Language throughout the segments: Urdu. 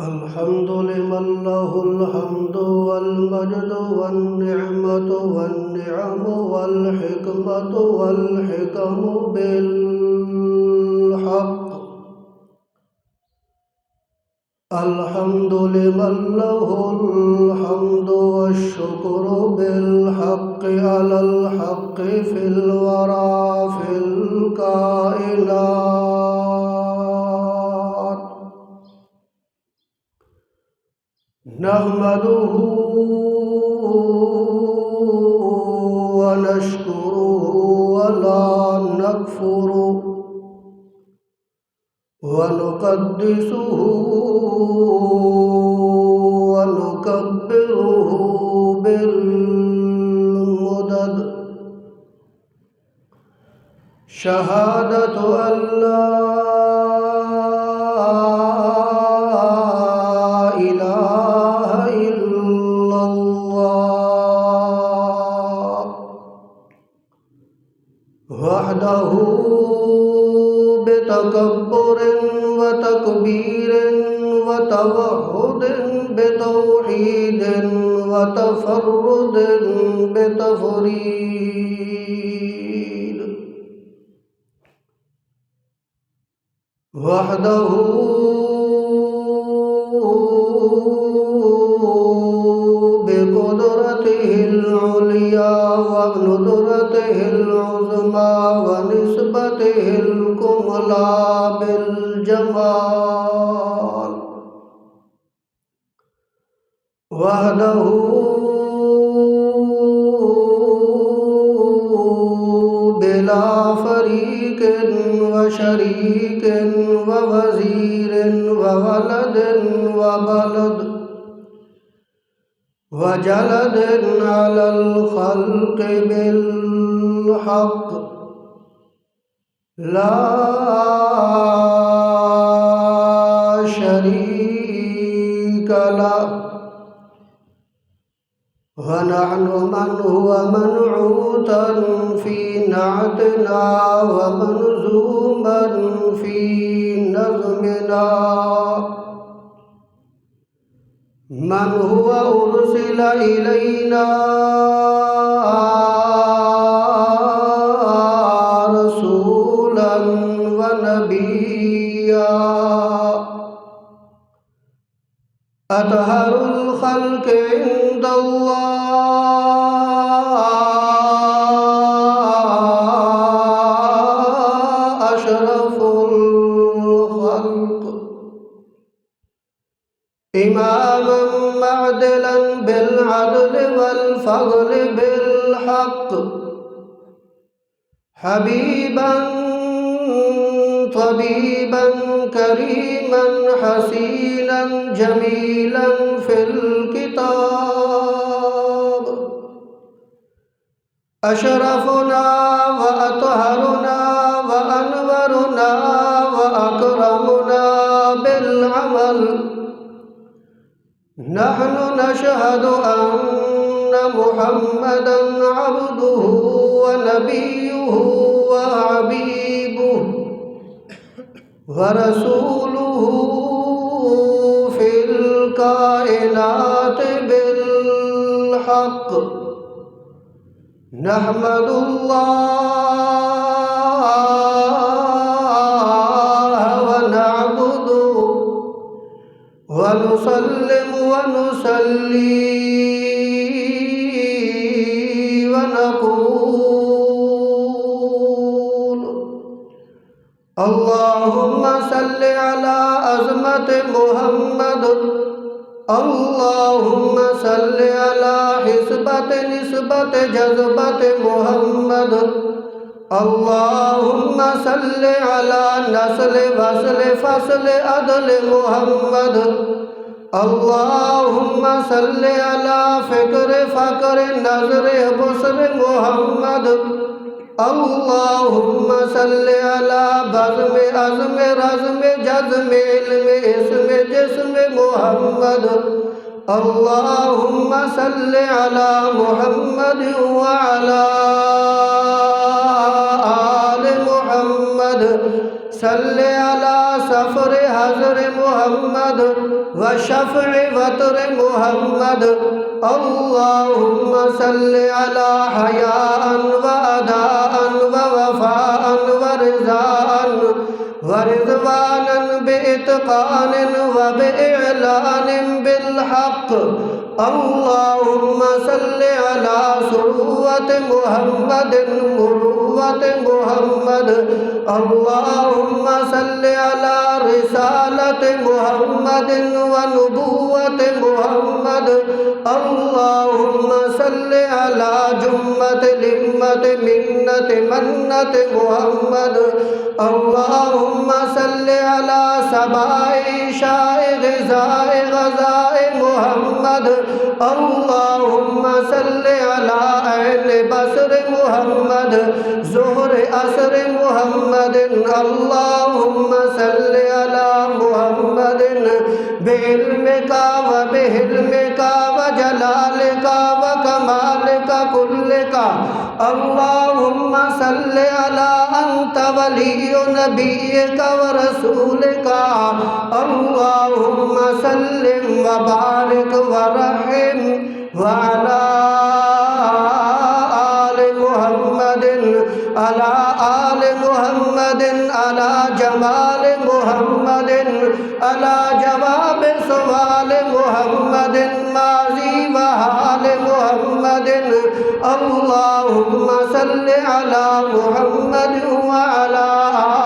الحمد لمن له الحمد والمجد والنعمة والنعم والحكمة والحكم بالحق. الحمد لمن له الحمد والشكر بالحق على الحق في الورى في الكائنات. نحمده ونشكره ولا نكفره ونقدسه ونكبره بالمدد. شهادة أن لا إله إلا الله وحده بتكبر وتكبير وتوحد بتوحيد وتفرد بتفريد. وحده بقدرته العليا وندرته العظمى ونسبته الكملى بالجمال. وحده بلا فريق وشريك ووزير وولد وبلد وجلد على الخلق بالحق لا شريك له. ونحن من هو منعوتا في نعتنا ومنظوما في نظمنا. من هو أرسل إلينا رسولا ونبيا أطهر الخلق عند الله أشرف الخلق إماما معدلا بالعدل والفضل بالحق. حبيبا طبيبا كريما حسينا جميلا في الكتاب. أشرفنا وأطهرنا وأنورنا وأكرمنا بالعمل. نحن نشهد أن محمدًا عبده ونبيه وحبيبه ورسوله في الكائنات بالحق. نحمد الله ونعبده ونسلم ونصلي ونقول اللهم صل على عظمة محمد. اللهم صل على حسبة نسبة جذبة محمد. اللهم صل على نسل وصل فصل عدل محمد. اللهم صل على فکر فقر نظر بصر محمد. اللهم صل على بزم عزم رزم جزم علم اسم جسم محمد. اللهم صل على محمد وعلى آل محمد محمد صل على سفر حضر محمد وشفع وتر محمد اللهم صل على حياء وأداء ووفاء ورزاء ورضوانا بإتقان وبإعلان بالحق اللهم صل على سروة محمد مروة محمد اللهم صل على رسالة محمد ونبوة محمد اللهم صل على جمة لمة منة منة محمد اللهم صل على سباء شاء غذاء غذاء محمد اللهم صل على عين بصر محمد ظهر عصر محمد اللهم صل على محمد بعلمك وبحلمك وجلالك وكمالك كلك اللهم صل على أنت ولي نبيك ورسولك اللهم سلم وبارك ورحم وعلى آل محمد على آل محمد على جمال محمد على جواب سؤال محمد ماضي وحال محمد اللهم صل على محمد وعلى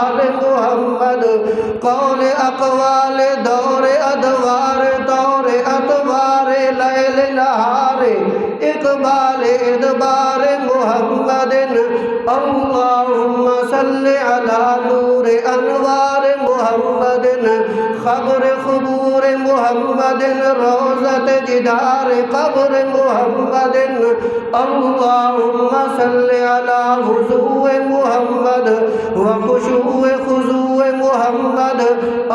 آل محمد قول اقوال دور ادوار دور اطوار لیل نہار اقبال ادبار محمد اللهم صل على نور انوار محمد خبر خبور محمد روضة جدار قبر محمد اللهم صل على خضوع محمد وخشوع خضوع محمد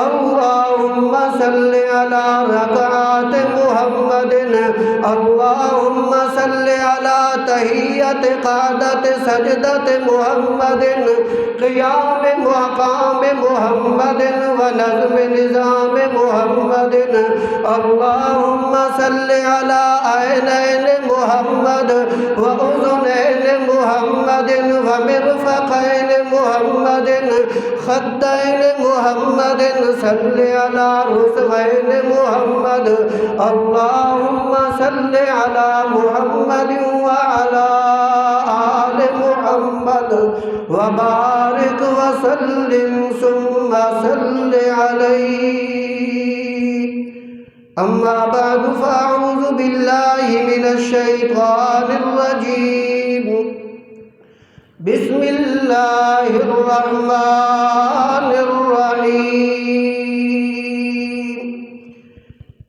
اللهم صل على ركعات محمد اللهم صل على تحية قعدة سجدة محمد قيام مقام محمد ونظم نظام محمد اللهم صل على عينين محمد وأذنين محمد ومرفقين محمد خدين محمد صل على رسغين محمد اللهم صل على محمد وعلى آل محمد وبارك وسلم ثم صل عليه أما بعد فأعوذ بالله من الشيطان الرجيم بسم الله الرحمن الرحيم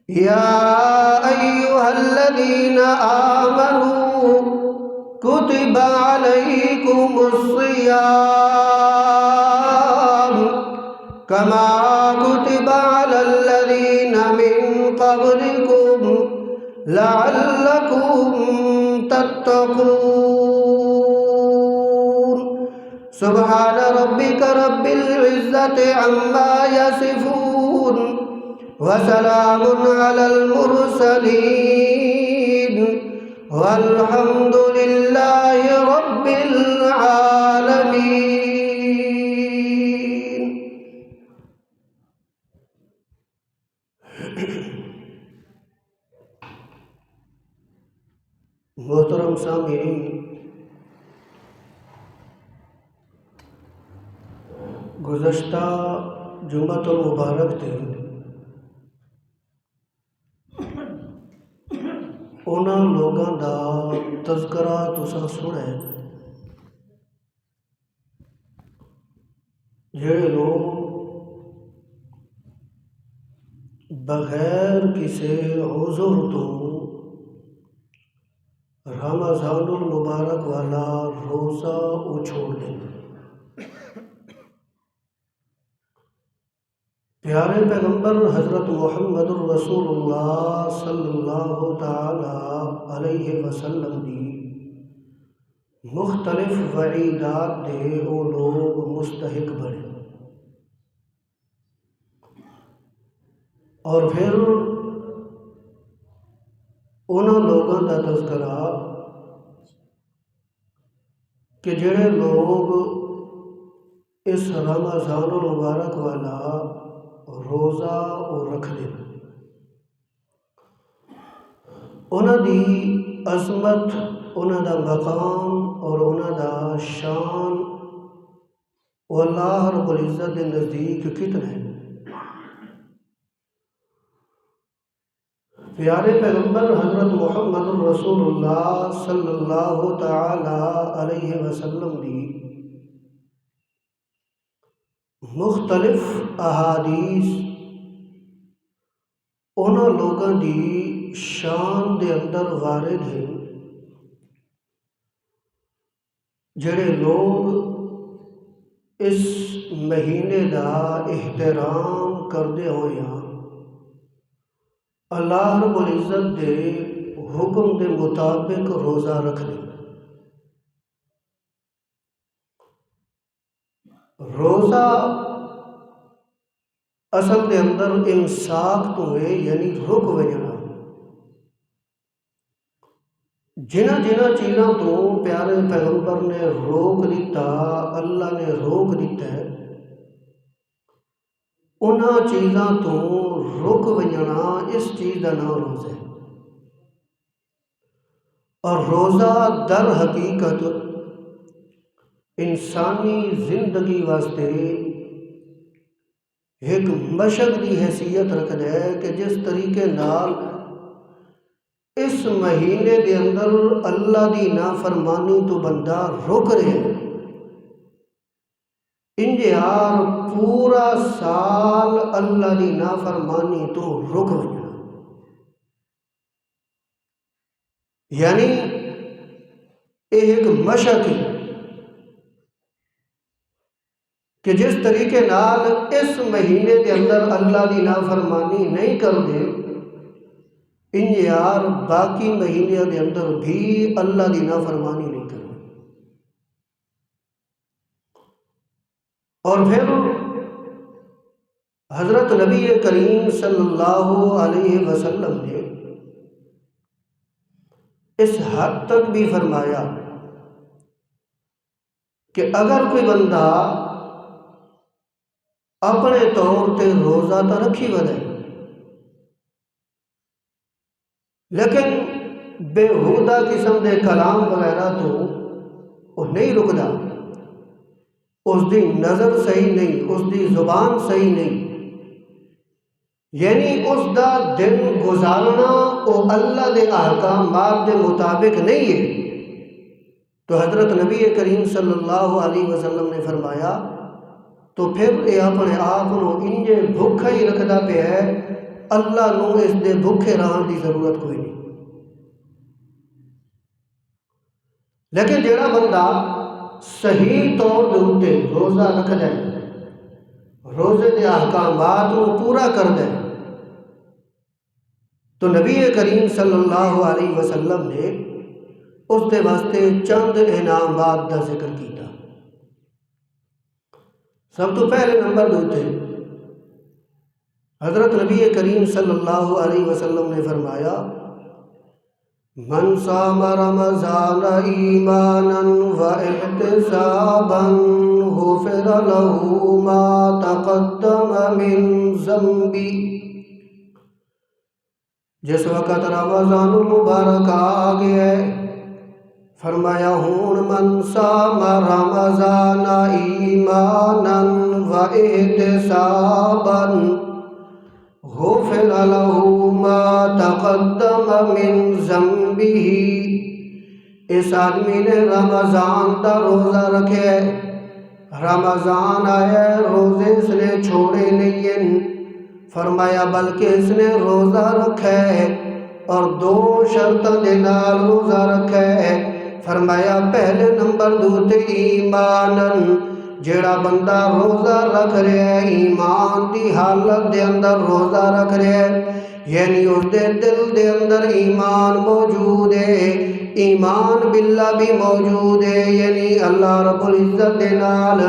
يا أيها الذين آمنوا كتب عليكم الصيام كما كتب على الذين من قبلكم لعلكم تتقون سبحان ربك رب العزة عما يصفون وسلام على المرسلين والحمد لله رب العالمين. محترم سامعین، گزشتہ جمعۃ المبارک تے انہاں لوگاں دا تذکرہ تساں سنے جڑے لوگ بغیر کسی عذر تو رمضان المبارک والا روزہ چھوڑ دیں. پیارے پیغمبر حضرت محمد رسول اللہ صلی اللہ تعالی علیہ وسلم دی مختلف وعیدات دے وہ لوگ مستحق بنے، اور پھر انہوں لوگوں کا تذکرہ کہ جڑے لوگ اس رمضان المبارک والا روزہ اور رکھ دیں، انہوں دی عظمت، انہوں دا مقام اور انہوں دا شان وہ اللہ رب العزت کے نزدیک کتنا ہے۔ پیارے پیغمبر حضرت محمد رسول اللہ صلی اللہ تعالی علیہ وسلم دی مختلف احادیث انہوں لوگوں دی شان دے اندر وارد ہیں جڑے لوگ اس مہینے دا احترام کردے ہوئے ہیں، اللہ رب العزت دے حکم دے مطابق روزہ رکھ دیں۔ روزہ اصل دے اندر امساک تو ہے، یعنی رک وجنا۔ جنہ چیزاں تو پیارے پیغمبر نے روک دیتا، اللہ نے روک دیتا ہے، انہاں چیزاں تو رک وجنا اس چیز کا نام روزہ ہے۔ اور روزہ در حقیقت انسانی زندگی واسطے ایک مشق کی حیثیت رکھتا ہے کہ جس طریقے نال اس مہینے دے اندر اللہ دی نافرمانی تو بندہ رک رہے، انجہار پورا سال اللہ دی نافرمانی تو رک وجنا، یعنی ایک مشق ہے کہ جس طریقے نال اس مہینے دے اندر اللہ دی نافرمانی نہیں کر دے، انجہار باقی مہینے دے اندر بھی اللہ دی نافرمانی نہیں کرے۔ اور پھر حضرت نبی کریم صلی اللہ علیہ وسلم نے اس حد تک بھی فرمایا کہ اگر کوئی بندہ اپنے طور تے روزہ تو رکھی ودے لیکن بےہودہ قسم دے کلام وغیرہ تو وہ نہیں رکدا، اس دی نظر صحیح نہیں، اس دی زبان صحیح نہیں، یعنی اس دا دن گزارنا وہ اللہ دے احکامات دے مطابق نہیں ہے، تو حضرت نبی کریم صلی اللہ علیہ وسلم نے فرمایا تو پھر یہ اپنے آپ کو انجے بھوکھا ہی رکھدا پیا ہے، اللہ نو اس دے بھوکھے رہن دی ضرورت کوئی نہیں۔ لیکن جڑا بندہ صحیح طور دے اوتے روزہ رکھدا ہے، روزے دے احکامات کو پورا کردا ہے، تو نبی کریم صلی اللہ علیہ وسلم نے اس دے واسطے چند انعامات دا ذکر کیتا۔ سب تو پہلے نمبر دوتے حضرت نبی کریم صلی اللہ علیہ وسلم نے فرمایا من صام رمضان ایمانا واحتسابا غفر له ما تقدم من ذنبی، جس وقت رمضان المبارک آ گیا ہے فرمایا ہون من صام رمضان ایمانا واحتسابا غفر له ما تقدم من ذنبه، اس آدمی نے رمضان دا روزہ رکھے، رمضان آیا روزے اس نے چھوڑے نہیں ہیں، فرمایا بلکہ اس نے روزہ رکھا ہے اور دو شرطوں دے نال روزہ رکھا ہے، فرمایا پہلے نمبر دوتے ایمانن، جیڑا بندہ روزہ رکھ رہا ہے ایمان دی حالت دے اندر روزہ رکھ رہا ہے، یعنی اس دے دل دے اندر ایمان موجود ہے، ایمان باللہ بھی موجود ہے، یعنی اللہ رب العزت دے نال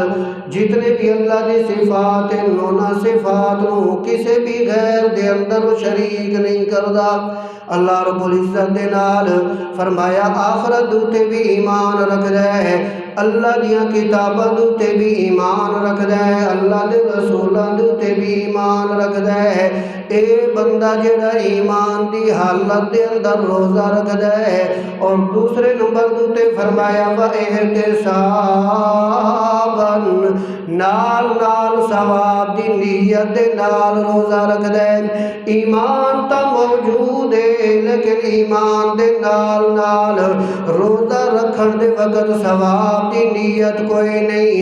جتنے بھی اللہ دی صفات ہیں انہاں صفات نو کسے بھی غیر دے اندر شریک نہیں کردا۔ اللہ رب العزت دے نال فرمایا آخرت دوتے بھی ایمان رکھ ہے، اللہ دیاں کتاباں دوتے بھی ایمان رکھ ہے، اللہ دے رسولاں دوتے بھی ایمان رکھ ہے۔ اے بندہ جڑا ایمان دی حالت دے اندر روزہ رکھ ہے، اور دوسرے نمبر دوتے فرمایا وَاحْتِسَابًا نال نال ثواب دی نیت دے نال روزہ رکھ ہے۔ ایمان تا موجود ہے لیکن ایمان دے نال نال روزہ رکھن دے وقت ثواب دی نیت کوئی نہیں،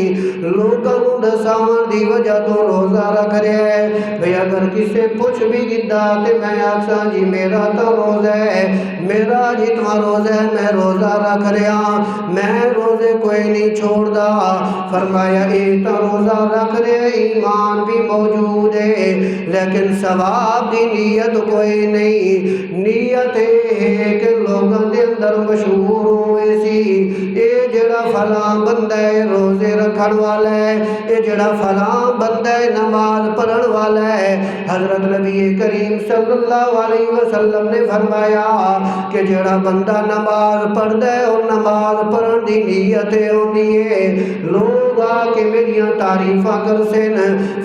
لوگوں نوں دساون دی وجہ تو روزہ رکھ رہا ہے۔ بھئی اگر کسے پوچھ بھی گدا تے میں آکھاں جی میرا تو روزہ ہے، میرا جتنا روزہ ہے میں روزہ رکھ رہا، میں روزے کوئی نہیں چھوڑدا۔ فرمایا اے تو روزہ رکھ رہے ایمان بھی موجود ہے لیکن ثواب دی نیت کوئی نہیں، نیت ہے کہ لوگوں دے اندر مشہور ہوئے سی اے جڑا فلاں بندہ ہے روزے رکھن والا ہے، اے جڑا فلاں بندہ ہے نماز پڑھن والا ہے۔ حضرت نبی کریم صلی اللہ علیہ وسلم نے فرمایا کہ جڑا بندہ نماز پڑھدا ہے اور نماز پڑھن دی نیت ہوندی ہے، لوگ آ کے میریاں تعریفاں کرسن،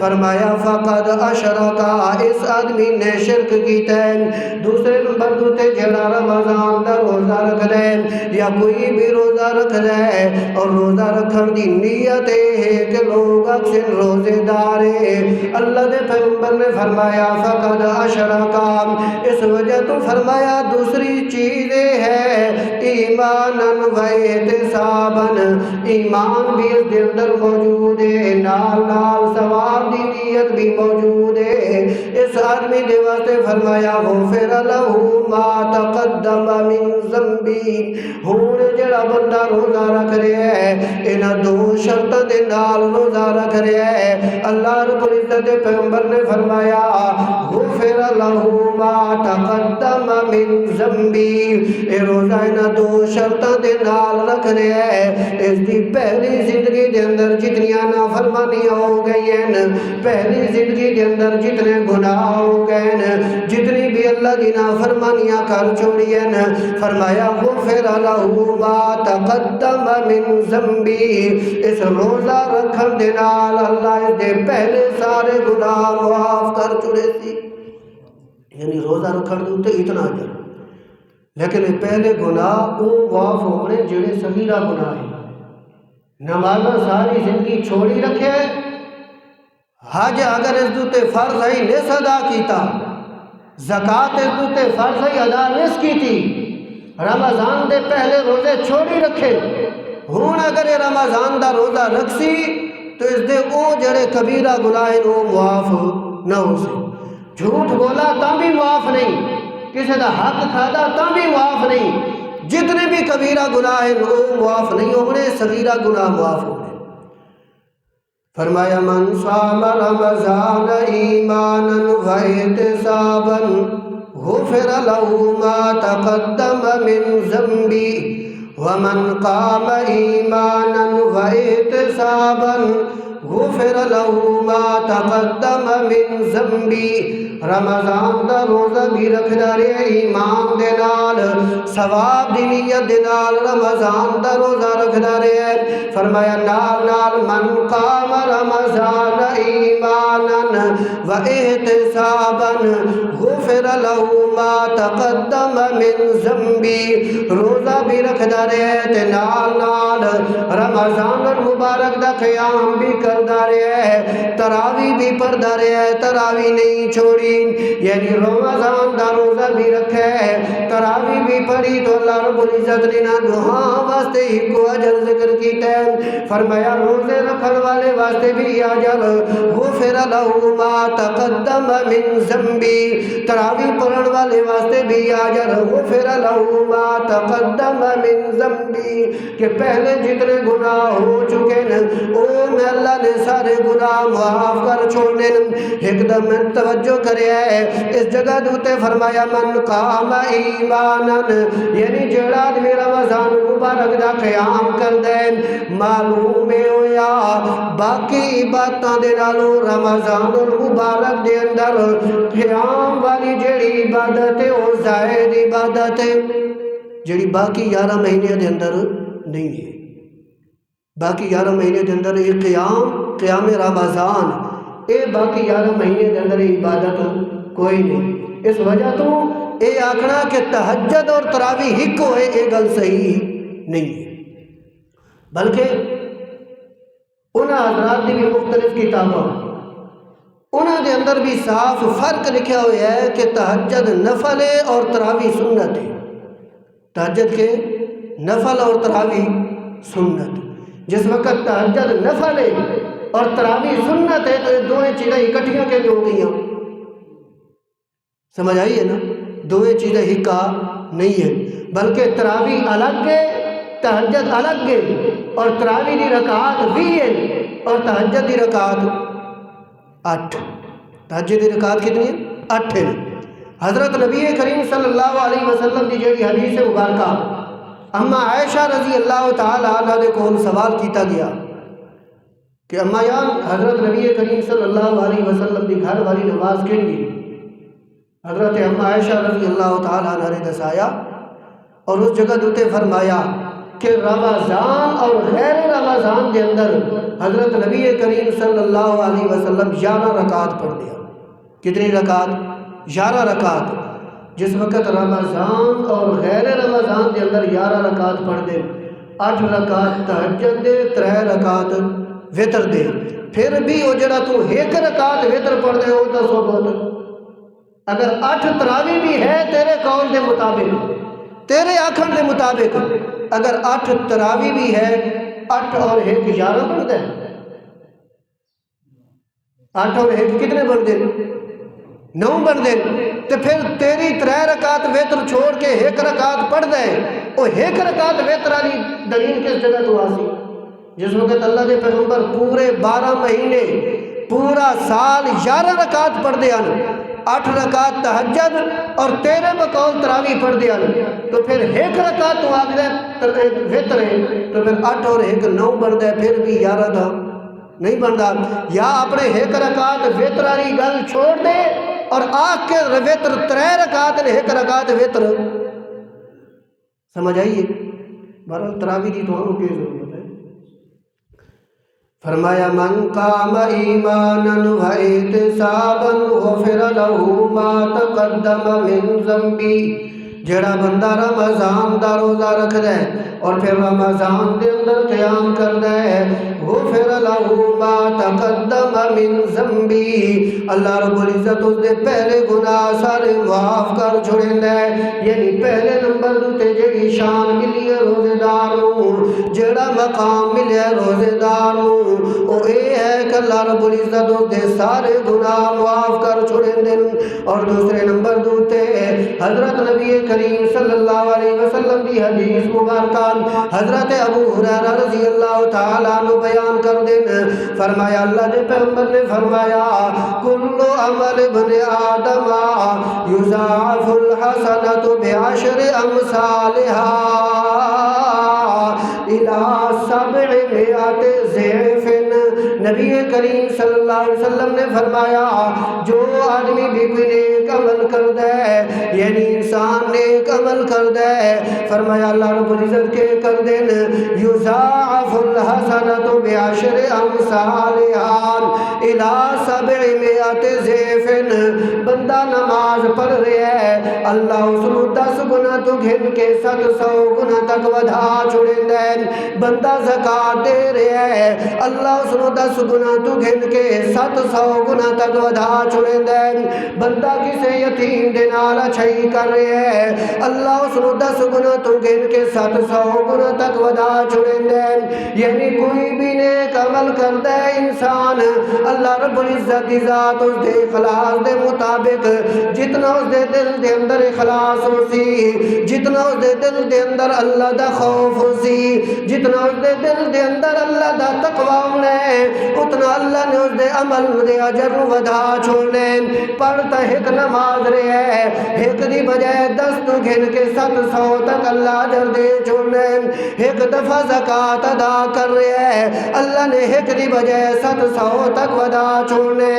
فرمایا فقد اشرکا، اس آدمی نے شرک کیتا ہے۔ دوسرے نمبر دوتے جڑا رمضان دا روزہ رکھدا ہے یا کوئی بھی روزہ رکھدا ہے اور روزہ رکھن دی نیت ہے کہ لوگ اکثر روزے دار ہے، اللہ دے پیغمبر نے فرمایا فقد اشرکا، اس وجہ تو فرمایا دوسری چیز ہے ایماناً و احتساباً، ایمان بھی اس دے اندر موجود ہے، نال نال ثواب دی نیت بھی موجود ہے۔ اس آدمی دے واسطے فرمایا غفر لہ ما تقدم من ذنبی، ہون جڑا بندہ روزہ رکھ رہا ہے انہاں دو شرط دے نال روزہ رکھ رہا ہے، اللہ رب العزت دے پیغمبر نے فرمایا غفر لہ ما تقدم من ذنبی، اے روزہ انہاں دو شرطاں دے نال رکھ رہا ہے۔ اس دی پہلی زندگی دے اندر جتنیاں نافرمانیاں ہو گئی ہیں، پہلی زندگی دے اندر جتنے گناہ ہو گئے ہیں، جتنی بھی اللہ دی نافرمانیاں کر چھوڑی ہیں، فرمایا غفر لہ ما تقدم من ذنبی، اس روزہ رکھن دے نال اللہ اس دے پہلے سارے گناہ معاف کر چھوڑے سی۔ یعنی روزہ رکھن دے اتنا اجر، لیکن پہلے گناہ وہ معاف ہونے جڑے صغیرہ گناہ ہیں۔ نمازہ ساری زندگی چھوڑی رکھے، حج اگر اس دوتے فرض ہے نہیں ادا کیتا، زکاة اس دوتے فرض ہے ادا نہیں کی تھی، رمضان دے پہلے روزے چھوڑی رکھے، ہون اگر رمضان دا روزہ رکھ سی تو اس دے او جڑے کبیرہ گناہ وہ معاف نہ ہو سی، جھوٹ بولا تاں بھی معاف نہیں، کسی دا حق کھادا تاں بھی معاف نہیں، جتنے بھی کبیرہ گناہ ہیں وہ معاف نہیں ہونے، صغیرہ گناہ معاف ہونے۔ فرمایا من صام رمضان ایمانا و احتسابا غفر له ما تقدم من ذنبی ومن قام ایمانا و احتسابا غفر له ما تقدم من ذنبی، رمضان دا روزہ بھی رکھ رہے ایمان دے نال، ثواب دی نیت دے نال رمضان دا روزہ رکھ رہے، فرمایا نال نال من قام رمضان ایمانا و احتسابا غفر له ما تقدم من ذنبی، روزہ بھی رکھ رہے تے نال نال رمضان المبارک دا قیام بھی کردا رہے، تراوی بھی پڑھدا رہے، تراوی نہیں چھوڑی، یعنی رمضان دا روزہ بھی رکھے، تراوی بھی پڑھی تو اللہ رب العزت نے نہ دعا واسطے ہی کو اجر ذکر کیتا ہے، فرمایا روزے رکھن والے واسطے بھی اجر غفر لہ ما تقدم من ذنبی، تراوی پڑھن والے واسطے بھی اجر غفر لہ ما تقدم من ذنبی، کہ پہلے جتنے گناہ ہو چکے ہیں ان اللہ نے سارے گناہ معاف کر چھوڑنے ایک دم توجہ کرے اس جگہ دوتے فرمایا من قام ایمانن یعنی جڑا آدمی رمضان مبارک دا قیام کر دے معلوم ہویا باقی عبادتاں دے نالوں رمضان المبارک دے اندر قیام والی جڑی عبادت ہے وہ زائد عبادت ہے جڑی باقی 11 مہینے دے اندر نہیں ہے باقی 11 مہینے دے اندر یہ قیام رمضان اے باقی 11 مہینے دے اندر عبادت کوئی نہیں اس وجہ تو اے آکھنا کہ تہجد اور تراویح ہک ہوئے اے گل صحیح نہیں ہے بلکہ انہاں حضرات دی بھی مختلف کتابوں انہاں دے اندر بھی صاف فرق لکھا ہوا ہے کہ تہجد نفل ہے اور تراویح سنت ہے تہجد کے نفل اور تراویح سنت جس وقت تہجد نفل ہے اور تراویح سنت ہے تو یہ دونوں چیزیں اکٹھیاں کے بھی ہو گئی ہیں سمجھ آئی ہے نا دونوں چیزیں ہکا نہیں ہے بلکہ تراویح الگ ہے تہجد الگ ہے اور تراویح دی رکعات بھی ہے اور تہجد دی رکعات 8 تہجد دی رکعات کتنی ہیں 8 ہیں حضرت نبی کریم صلی اللہ علیہ وسلم دی جڑی حدیث مبارکہ اما عائشہ رضی اللہ تعالی عنہ دے کول سوال کیتا گیا کہ اما جان حضرت نبی کریم صلی اللہ علیہ وسلم دی گھر والی نماز کن گی حضرت اما عائشہ رضی اللہ تعالی عنہ نے دسایا اور اس جگہ دوتے فرمایا کہ رمضان اور غیر رمضان کے اندر حضرت نبی کریم صلی اللہ علیہ وسلم 11 رکعت پڑھ دیا کتنی رکعت 11 رکعت جس وقت رمضان اور غیر رمضان کے اندر 11 رکعت پڑھ دے 8 رکعت تہجد دے 3 رکعت وتر دے پھر بھی وہ جڑا تو 1 رکعت وتر پڑھ دے وہ تو سو بہت اگر 8 تراویح بھی ہے تیرے قول دے مطابق تیرے آکھن دے مطابق اگر 8 تراویح بھی ہے 8 اور 1 11 بن دے 8 اور 1 کتنے بن دے 9 بن دے تو پھر تیری 3 رکعت وتر چھوڑ کے 1 رکعت پڑھ دے وہ 1 رکعت وتر والی دلیل کس جگہ تو آسی جس وقت اللہ دے پیغمبر پورے 12 مہینے پورا سال 11 رکعت پڑھ دے 8 رکعت تہجد اور 13 بقول تراویح پڑھ دیا تو پھر 1 رکعت تو آگ دے وتر ہے تو پھر 8 اور 1 9 بن دے پھر بھی 11 تھا نہیں بنتا یا اپنے 1 رکعت وتر والی گل چھوڑ دے اور آگ کے وتر 3 رکعت 1 رکعت وتر سمجھ آئیے بہرحال تراویح دی تو کی ضرورت ہے فرمایا من قام ایمانا و احتسابا غفر له ما تقدم من ذنبی جڑا بندہ رمضان دا روزہ رکھ دے اور پھر رمضان دے اندر قیام کر دے غفر له ما تقدم من ذنبی اللہ رب العزت اس دے پہلے گناہ سارے معاف کر چھوڑیں دے یعنی پہلے نمبر دوتے جڑی شان ملی ہے روزے دار نو جڑا مقام ملے روزے دار نو او اے ہے کہ اللہ رب العزت اس دے سارے گناہ معاف کر چھوڑیں دے اور دوسرے نمبر دوتے حضرت نبی کریم صلی اللہ علیہ وسلم دی حدیث مبارکہ حضرت ابو ہریرہ رضی اللہ تعالیٰ عنہ بیان کر دیں فرمایا اللہ نے پیغمبر نے فرمایا کل عمل ابن آدم یضاعف الحسنۃ بعشر امثالها الى 700 ضعف نبی کریم صلی اللہ علیہ وسلم نے فرمایا جو آدمی بھی کوئی نیک عمل کر دے یعنی انسان نیک عمل کر دے فرمایا اللہ رب العزت کے کر دیں یضاعف الحسنۃ بعشر امثالها الى 700 ضعف بندہ نماز پڑھ رہا ہے اللہ اس کو 10 گنا تو گھن کے 700 گنا تک ودھا چھوڑیں دے بندہ زکات دے رہا ہے اللہ اس کو 10 گنا تو گھن کے 700 گنا تک ودھا چھوڑیں دے بندہ کسے یتیم دے نال اچھائی کر رہا ہے اللہ اس کو 10 گنا تو گھن کے 700 گنا تک ودھا چھوڑیں دے یعنی کوئی بھی نیک عمل کر دے انسان اللہ رب العزت کی ذات اس دے اخلاص دے مطابق مطابق جتنا اس دے دل دے اندر اخلاص ہو سی، جتنا اس دے دل دے اندر اللہ دا خوف ہو سی، جتنا اس دے دل دے اندر اللہ دا تقوی ہونا ہے، اتنا اللہ نے اس دے عمل دے اجر ودا چھوڑنے۔ پڑھتا ایک نماز رہے ہے، ایک دی بجائے 10 تو گھن کے 700 تک اللہ اجر دے چھوڑنے۔ ایک دفعہ زکاة ادا کر رہے ہے، اللہ نے ایک دی بجائے 700 تک ودا چھوڑنے۔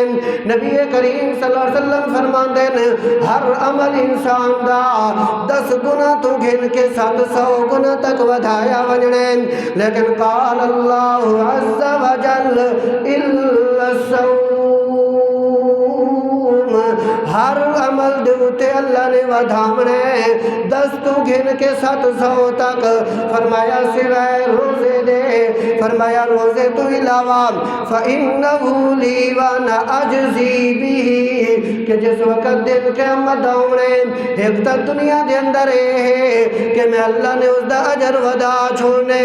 نبی کریم صلی اللہ علیہ وسلم فرمان دین ہر عمل انسان دا 10 گنا تو گھن کے 700 گنا تک ودایا ونجنے، لیکن قال اللہ عز وجل الا الصوم، ہر عمل دوتے اللہ نے ودھامنے 10 تو گھن کے 700 تک، فرمایا سوائے روزے دے، فرمایا روزے تو علاوہ فَإِنَّهُ لِي وَأَنَا أَجْزِي بِهِ، کہ جس وقت دن قیامت آونے ایک تا دنیا دے اندر ہے کہ میں اللہ نے اس دا اجر ودا چھوڑنے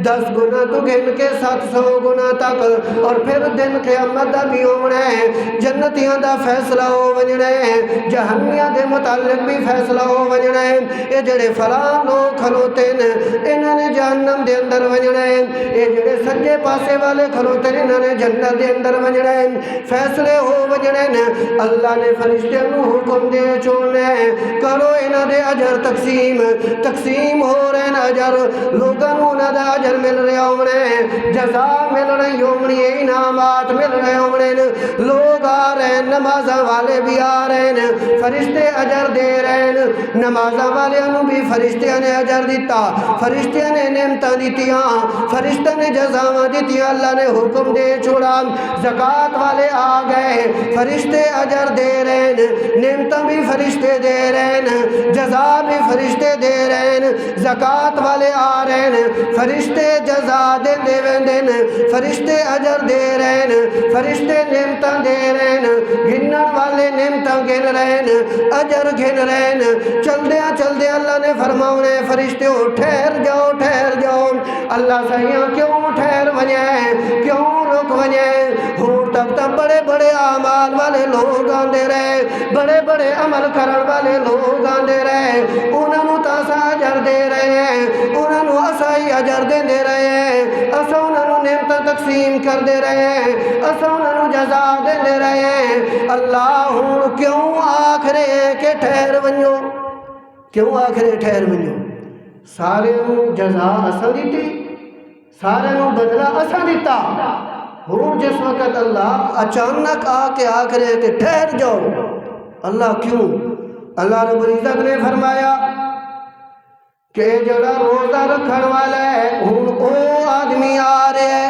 10 گنا تو گھن کے 700 گنا تک، اور پھر دن قیامت دا بھی ہونے جنتیاں دا فیصلہ ہو ونجنے، جہنمیاں دے متعلق بھی فیصلہ ہو ونجنے۔ اے جڑے فلاں لوگ کھلوتے ہیں انہوں نے جہنم دے اندر ونجنے، اے جڑے سجے پاسے والے کھلوتے ہیں انہوں نے جنت دے اندر ونجنے، فیصلے ہو ونجنے۔ اللہ نے فرشتے نو حکم دے چھوڑنے کرو انہوں دے اجر تقسیم ہو رہے ہیں، اجر لوگوں انہوں دا اجر مل رہے ہونے، جزا مل رہی ہونے، انعامات مل رہے ہونے، لوگ آ رہے ہیں، نمازاں والے بھی آ رہے ہیں، فرشتے اجر دے رہے ہیں، نمازاں والے انہوں بھی فرشتے نے اجر دیتا، فرشتے نے نعمتاں دیتیاں، فرشتے نے جزاواں دیتیاں، اللہ نے حکم دے چھوڑا۔ زکاة والے آ گئے، فرشتے اجر دے رہے ہیں، نعمتاں بھی فرشتے دے رہے ہیں، جزا بھی فرشتے دے رہے ہیں۔ زکاة والے آ رہے ہیں، فرشتے جزا دے ویندے ہیں، فرشتے اجر دے رہے ہیں، فرشتے نعمتاں دے رہے ہیں، گنن والے نعمتاں گن رہے ہیں، اجر گن رہے ہیں۔ چلدیاں چلدیاں اللہ نے فرماؤنے فرشتے ہو ٹھہر جاؤ ٹھہر جاؤ، اللہ سائیاں کیوں ٹھہر ونجائیں، کیوں رک ونجائیں؟ ہور تک تک بڑے بڑے اعمال والے لوگ آندے رہے، بڑے بڑے عمل کرن والے لوگ آندے رہے، انہوں نے تاسا اجر دے رہے ہیں، انہوں نے اسائی اجر دے رہے ہیں، اسا انہوں نے نعمت تقسیم کر دے رہے ہیں، اسا انہوں نے جزا دے رہے ہیں۔ اللہ کیوں آخرے کہ ٹھہر ونجو، کیوں آخرے ٹھہر ونجو؟ سارے جزا اسا دیتی، سارے بدلہ اسا دیتا، ہوں جس وقت اللہ اچانک آ کے آخرے کہ ٹھہر جاؤ، اللہ کیوں؟ اللہ رب العزت نے فرمایا کہ جڑا روزہ رکھن والا ہے ہوں او آدمی آ رہے ہے،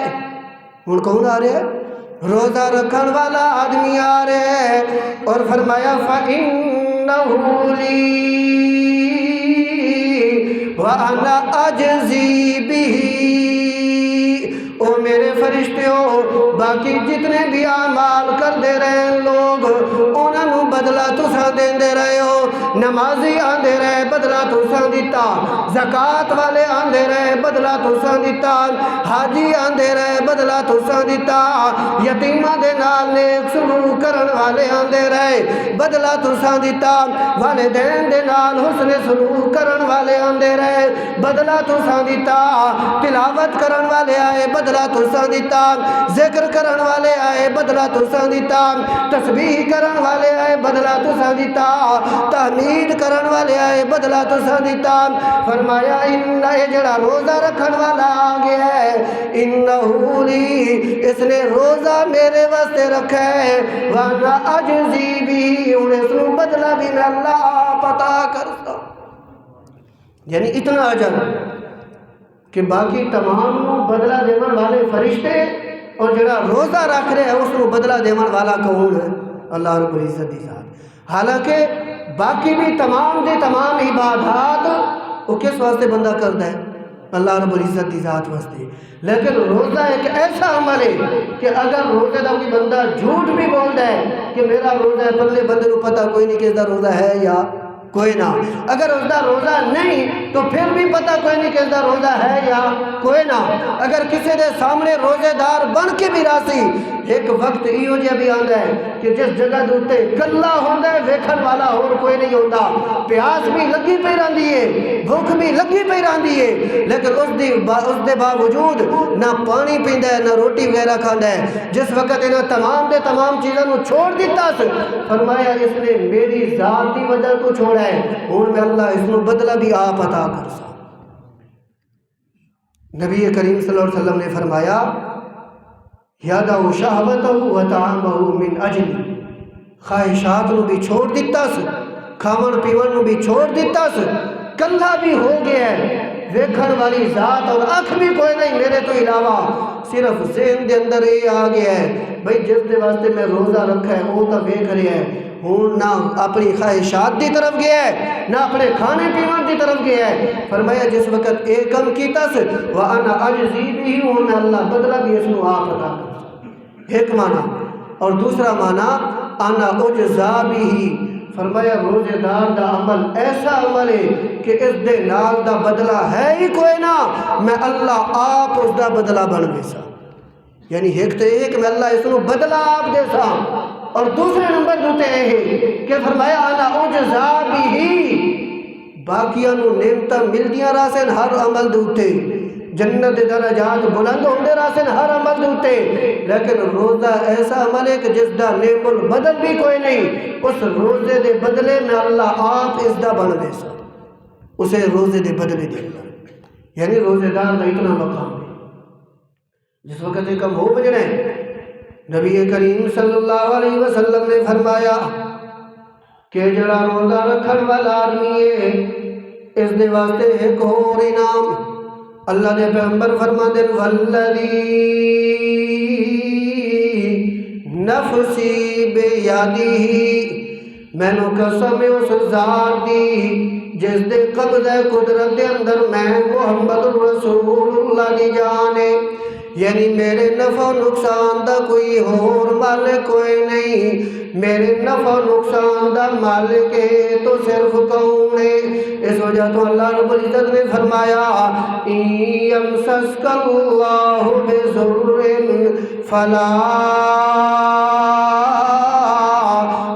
ہوں کون آ رہے ہے؟ روزہ رکھن والا آدمی آ رہے ہے، اور فرمایا فَإِنَّهُ لِي وَأَنَا أَجْزِي بِهِ، او میرے فرشتے ہو باقی جتنے بھی اعمال کر دے رہے ہیں لوگ انہوں نے بدلہ تسا دے رہے ہو، نمازی آندے رہے بدلہ تسا دیتا، زکاة والے آندے رہے بدلہ تسا دیتا، حاجی آندے رہے بدلہ تسا دیتا، یتیمہ دے نال نیک سلوک کرن والے آندے رہے بدلہ تسا دیتا، والدین دے نال حسن سلوک کرن والے آندے رہے بدلہ تسا دیتا، تلاوت کرن والے آئے بدلہ تسا دیتا، ذکر کرن والے آئے بدلہ تسا دیتا، تسبیح کرن والے آئے بدلہ تسا دیتا، تحمید کرن والے آئے بدلہ تسا دیتا۔ فرمایا انہا جڑا روزہ رکھن والا آگے ہے، انہو لی اس نے روزہ میرے واسطے رکھا ہے، وانا اجزی بھی انہیں سنو بدلہ بھی میں اللہ پتا کرتا، یعنی اتنا اجر کہ باقی تمام بدلہ دیون والے فرشتے اور جڑا روزہ رکھ رہے ہیں اس کو بدلہ دیون والا کون ہے؟ اللہ رب العزت دی ذات۔ حالانکہ باقی بھی تمام عبادات وہ کس واسطے بندہ کرتا ہے؟ اللہ رب العزت دی ذات واسطے۔ لیکن روزہ ایک ایسا عمل ہے کہ اگر روزے دا کوئی بندہ جھوٹ بھی بولتا ہے کہ میرا روزہ ہے، پلے بندے کو پتہ کوئی نہیں کہ اس دا روزہ ہے یا کوئی نہ، اگر اس دا روزہ نہیں تو پھر بھی پتہ کوئی نہیں کہ اس دا روزہ ہے یا کوئی نہ، اگر کسی دے سامنے روزے دار بن کے بھی راسی ایک وقت ایو جہ بھی آندا ہے کہ جس جگہ دے اوتے کلا ہوندا ہے ویکھن والا اور کوئی نہیں ہوندا، پیاس بھی لگی پئی رہندی ہے، بھوک بھی لگی پئی رہندی ہے، لیکن اس دے باوجود نہ پانی پیندا ہے نہ روٹی وغیرہ کھاندا ہے۔ جس وقت انہاں تمام دے تمام چیزاں نو چھوڑ دیتا س، فرمایا اس نے میری ذات دی وجہ تو چھوڑا ہے، ہن میں اللہ اس نو بدلہ بھی آپ عطا کر سا۔ نبی کریم صلی اللہ علیہ وسلم نے فرمایا یَدَعُ شَهْوَتَهُ وَطَعَامَهُ مِنْ أَجْلِ، خواہشات نو بھی چھوڑ دیتا س، کھاون پیون نو بھی چھوڑ دیتا س، کلہ بھی ہو گیا ہے، ویکھن والی ذات اور اکھ بھی کوئی نہیں میرے تو علاوہ، صرف ذہن دے اندر یہ آ گیا ہے بھئی جس دے واسطے میں روزہ رکھا ہے وہ تو ویکھ رہا ہے، ہوں نہ اپنی خواہشات دی طرف گیا ہے نہ اپنے کھانے پیون دی طرف گیا ہے۔ فرمایا جس وقت ایک کم کیتا سے وَأَنَا أَجْزِي بِهِ، ہوں میں اللہ بدلہ بھی اس نو آپ عطا کر، ایک معنی۔ اور دوسرا معنی أَنَا أُجْزَى بِهِ، فرمایا روزے دار دا عمل ایسا عمل ہے کہ اس دے نال دا بدلہ ہے ہی کوئی نہ، میں اللہ آپ اس دا بدلہ بن گے سا، یعنی ایک تو ایک میں اللہ اس نو بدلہ آپ دے سا، اور دوسرے نمبر دوتے ہیں کہ فرمایا انا اجزا بھی، باقیاں نو نعمتاں ملدیاں راسن ہر عمل دوتے، جنت درجات بلند ہوندے راسن ہر عمل دوتے، لیکن روزہ ایسا عمل ہے کہ جس دا نعم البدل بھی کوئی نہیں، اس روزے دے بدلے میں اللہ آپ اس دا بن دے سا، اسے روزے دے بدلے دے اللہ، یعنی روزے دار دا اتنا مقام ہے۔ جس وقت کم ہو بجنے نبی کریم صلی اللہ علیہ وسلم نے فرمایا کہ جڑا روزہ رکھن والا آدمی ہے اس دے واسطے ایک اور انعام، اللہ دے پیغمبر فرماتے ہیں والذی نفسی بیدہ، میں نو قسم اس ذات دی جس دے قبضہ قدرت دے اندر میں محمد رسول اللہ دی جانے، یعنی میرے نفع و نقصان دا کوئی اور مالک کوئی نہیں، میرے نفع و نقصان دا مالک ہے تو صرف کون ہے؟ اس وجہ تو اللہ رب العزت نے فرمایا اِن یمسسک اللہ بضر فلا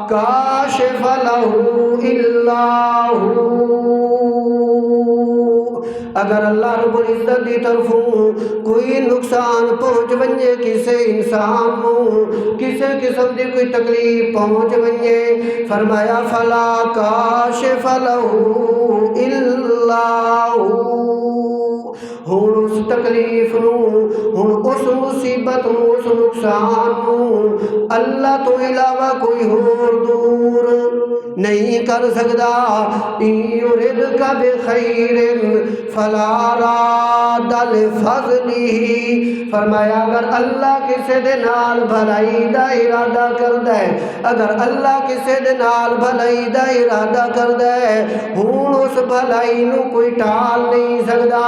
کاشف لہ الا ہو، اگر اللہ رب العزت دی طرفوں کوئی نقصان پہنچ ونجے کسے انسان نو، کسے قسم دی کوئی تکلیف پہنچ ونجے، فرمایا فلا کاشف لہ الا ہوں اس تکلیف نو، ہوں اس مصیبت نو، اس نقصان نو اللہ تو علاوہ کوئی اور دور نہیں کر سکتا۔ ان یردک بخیر فلا راد لفضلہ، فرمایا اگر اللہ کسے دے نال بھلائی دا ارادہ کردا ہے، اگر اللہ کسے دے نال بھلائی دا ارادہ کردا ہے، ہون اس بھلائی نو کوئی ٹال نہیں سکدا۔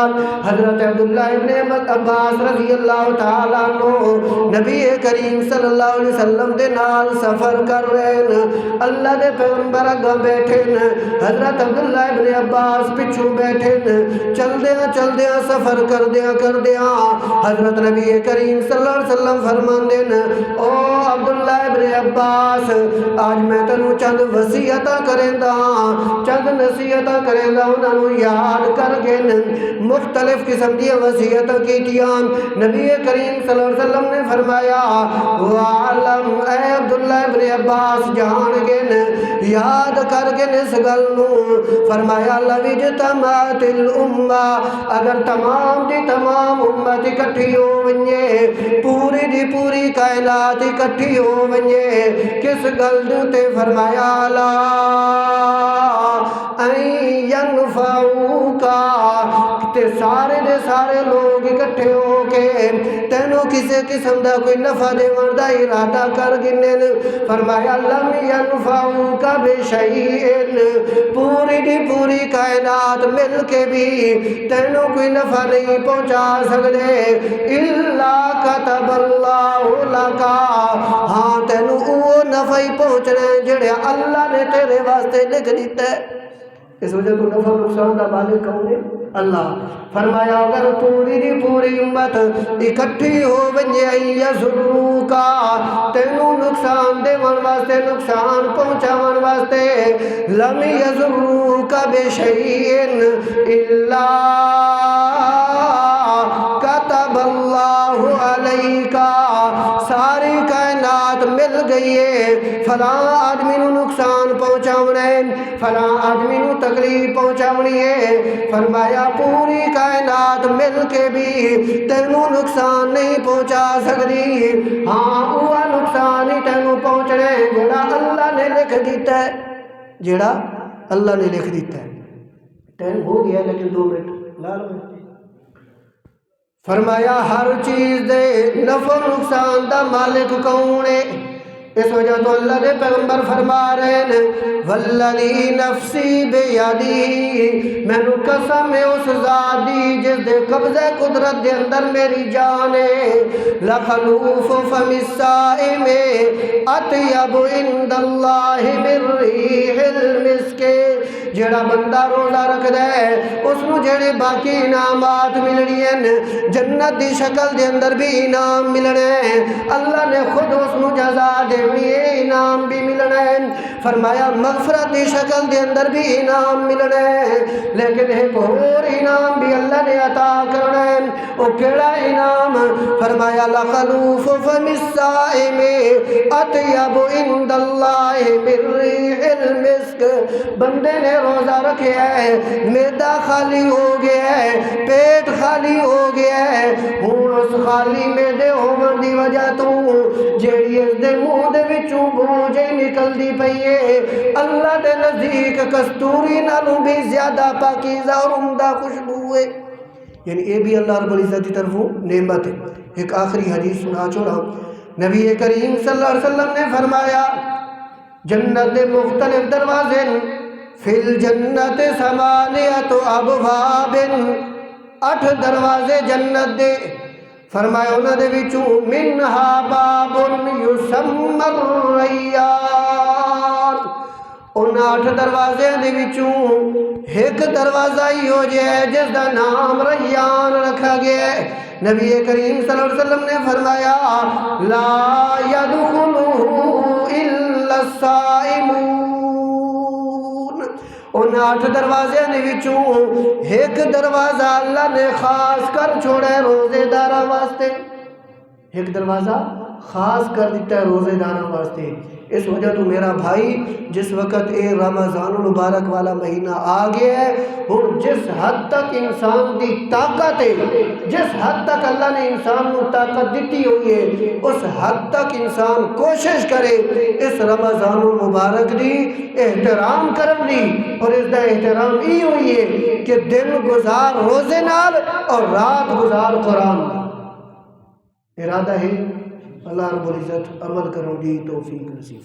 حضرت عبداللہ ابن عباس رضی اللہ تعالیٰ عنہ نبی کریم صلی اللہ علیہ وسلم دے نال سفر کر رہے ہیں، اللہ دے پیغمبر اگاں بیٹھے ہیں، حضرت عبداللہ ابن عباس پچھوں بیٹھے ہیں، چل دیاں سفر کر دیاں حضرت نبی کریم صلی اللہ علیہ وسلم فرماندے ہیں او عبداللہ ابن عباس آج میں تنوں چند وصیتاں کریندا، چند نصیحتاں کریندا، انہاں نوں یاد کر کے مختلف قسم دی وصیتاں کیتیاں۔ نبی کریم صلی اللہ علیہ وسلم نے فرمایا وعلم اے عبداللہ ابن عباس جان گے یاد کر کے اس گل نو، فرمایا لو اجتمعت الامہ، اگر تمام دی تمام امت اکٹھی ہو ونجے، پوری دی پوری کائنات اکٹھی ہو ونجے کس گل تے، فرمایا لا ان ینفعوکا، تے سارے دے سارے لوگ اکٹھے ہو کے تینوں کسے قسم دا کوئی نفع دیون دا ارادہ کر گنن، فرمایا لم ینفعوکا بشیئن، پوری دی پوری کائنات مل کے بھی تینوں کوئی نفع نہیں پہنچا سکتے، الا کتب اللہ لکا، ہاں تینوں وہ نفع ہی پہنچنا ہے جڑے اللہ نے تیرے واسطے لکھ دیتا ہے۔ اس وجہ تو نفع نقصان دا مالک کون ہے؟ اللہ فرمایا اگر پوری دی پوری امت اکٹھی ہو ونجے یضروکا تینوں نقصان دے ون واسطے نقصان پہنچاون واسطے لم یضروکا بشیئن الا کتب اللہ علیکا ساری کائنات مل گئی ہے فلاں آدمی نو نقصان پہنچاونا ہے فلاں آدمی نو تکلیف پہنچاونی ہے فرمایا پوری کائنات مل کے بھی تینوں نقصان نہیں پہنچا سکتی ہاں وہ نقصان ہی تینوں پہنچنا ہے جڑا اللہ نے لکھ دیتا ہے جڑا اللہ نے لکھ دیتا ہے ٹائم ہو گیا لیکن 2 منٹ لا لو فرمایا ہر چیز دے نفع نقصان دا مالک کون ہے اس وجہ تو اللہ دے پیغمبر فرما رہے ہیں والذی نفسی بیدی میں نو قسم ہے اس ذات دی جس دے قبضہ قدرت دے اندر میری جان ہے لخلوف فم الصائم اطیب عند اللہ من ریح المسک جڑا بندہ روزہ رکھ دے اس نو جڑے باقی انعامات ملنی ہیں جنت دی شکل دے اندر بھی انعام ملنے ہیں اللہ نے خود اس نو جزا دینی ہے انعام بھی ملنا ہے فرمایا مغفرت دی شکل دے اندر بھی انعام ملنا ہے لیکن ایک اور انعام بھی اللہ نے عطا کرنا ہے وہ کیڑا انعام فرمایا لخلوف فم الصائم اطیب عند اللہ من ریح المسک بندے نے روزہ رکھے ہے میدا خالی ہو گیا ہے پیٹ خالی ہو گیا ہے ہوں اس خالی میدے ہون دی وجہ تو جیڑی اس دے منہ دے وچوں بوجھ نکل دی پئی ہے اللہ دے نزدیک کستوری نالوں بھی زیادہ پاکیزہ اور عمدہ خوشبو ہے یعنی یہ بھی اللہ رب العزت کی طرفوں نعمت ہے ایک آخری حدیث سنا چھوڑا نبی کریم صلی اللہ علیہ وسلم نے فرمایا جنت دے مختلف دروازے فی الجنت ثمانیۃ ابواب 8 دروازے جنت دے فرمایا انہاں دے وچوں منہا باب یسمی الریان ان 8 دروازے دے وچوں ایک دروازہ ہی ہو جائے جس دا نام ریان رکھا گیا ہے نبی کریم صلی اللہ علیہ وسلم نے فرمایا لا يدخلہ الا الصائمون ان 8 دروازے دے وچوں ایک دروازہ اللہ نے خاص کر چھوڑا ہے روزے داراں واسطے ایک دروازہ خاص کر دیتا ہے روزے داراں واسطے اس وجہ تو میرا بھائی جس وقت اے رمضان المبارک والا مہینہ آ گیا ہے اور جس حد تک انسان دی طاقت ہے جس حد تک اللہ نے انسان کو طاقت دیتی ہوئی ہے اس حد تک انسان کوشش کرے اس رمضان المبارک دی احترام کرن دی اور اس دا احترام ہی ہوئی ہے کہ دن گزار روزے نال اور رات گزار قرآن ارادہ ہے اللہ رب العزت عمل کروں دی توفیق نصیب